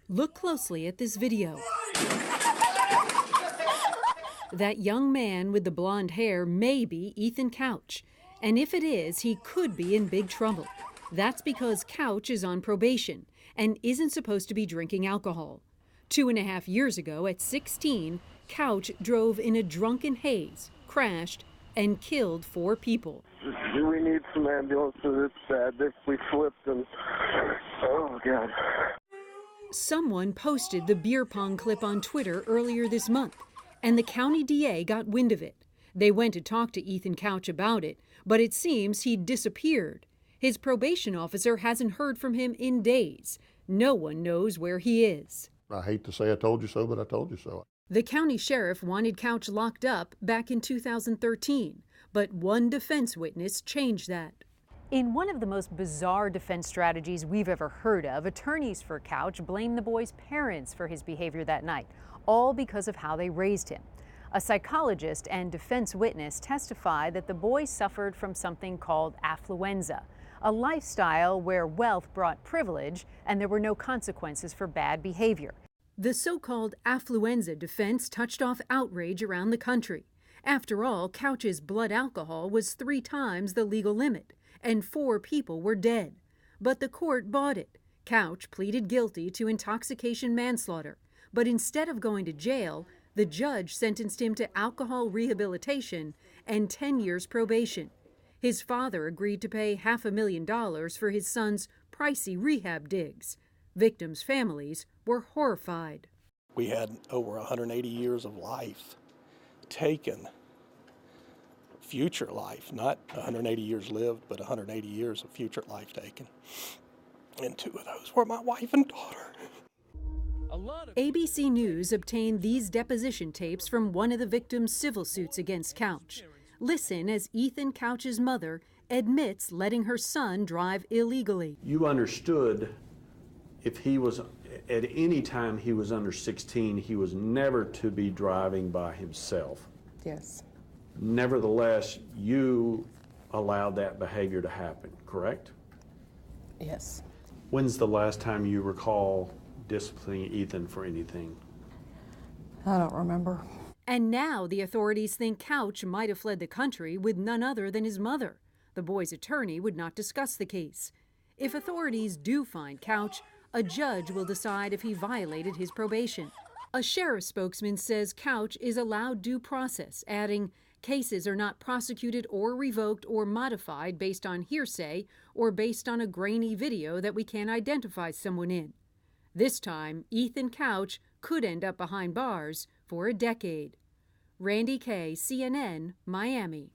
Look closely at this video. That young man with the blonde hair may be Ethan Couch. And if it is, he could be in big trouble. That's because Couch is on probation and isn't supposed to be drinking alcohol. 2.5 years ago, at 16, Couch drove in a drunken haze, crashed, and killed 4 people. We need some ambulances. It's bad. We flipped and, oh, God. Someone posted the beer pong clip on Twitter earlier this month, and the county DA got wind of it. They went to talk to Ethan Couch about it, but it seems he disappeared. His probation officer hasn't heard from him in days. No one knows where he is. I hate to say I told you so, but I told you so. The county sheriff wanted Couch locked up back in 2013, but one defense witness changed that. In one of the most bizarre defense strategies we've ever heard of, attorneys for Couch blame the boy's parents for his behavior that night, all because of how they raised him. A psychologist and defense witness testified that the boy suffered from something called affluenza, a lifestyle where wealth brought privilege and there were no consequences for bad behavior. The so-called affluenza defense touched off outrage around the country. After all, Couch's blood alcohol was 3 times the legal limit, and 4 people were dead. But the court bought it. Couch pleaded guilty to intoxication manslaughter, but instead of going to jail, the judge sentenced him to alcohol rehabilitation and 10 years probation. His father agreed to pay $500,000 for his son's pricey rehab digs. Victims' families were horrified. We had over 180 years of life taken, future life, not 180 years lived, but 180 years of future life taken. And 2 of those were my wife and daughter. ABC News obtained these deposition tapes from one of the victims' civil suits against Couch. Listen as Ethan Couch's mother admits letting her son drive illegally. You understood if he was, at any time he was under 16, he was never to be driving by himself. Yes. Nevertheless, you allowed that behavior to happen, correct? Yes. When's the last time you recall disciplining Ethan for anything? I don't remember. And now the authorities think Couch might have fled the country with none other than his mother. The boy's attorney would not discuss the case. If authorities do find Couch, a judge will decide if he violated his probation. A sheriff spokesman says Couch is allowed due process, adding, cases are not prosecuted or revoked or modified based on hearsay or based on a grainy video that we can't identify someone in. This time, Ethan Couch could end up behind bars for a decade. Randi Kaye, CNN, Miami.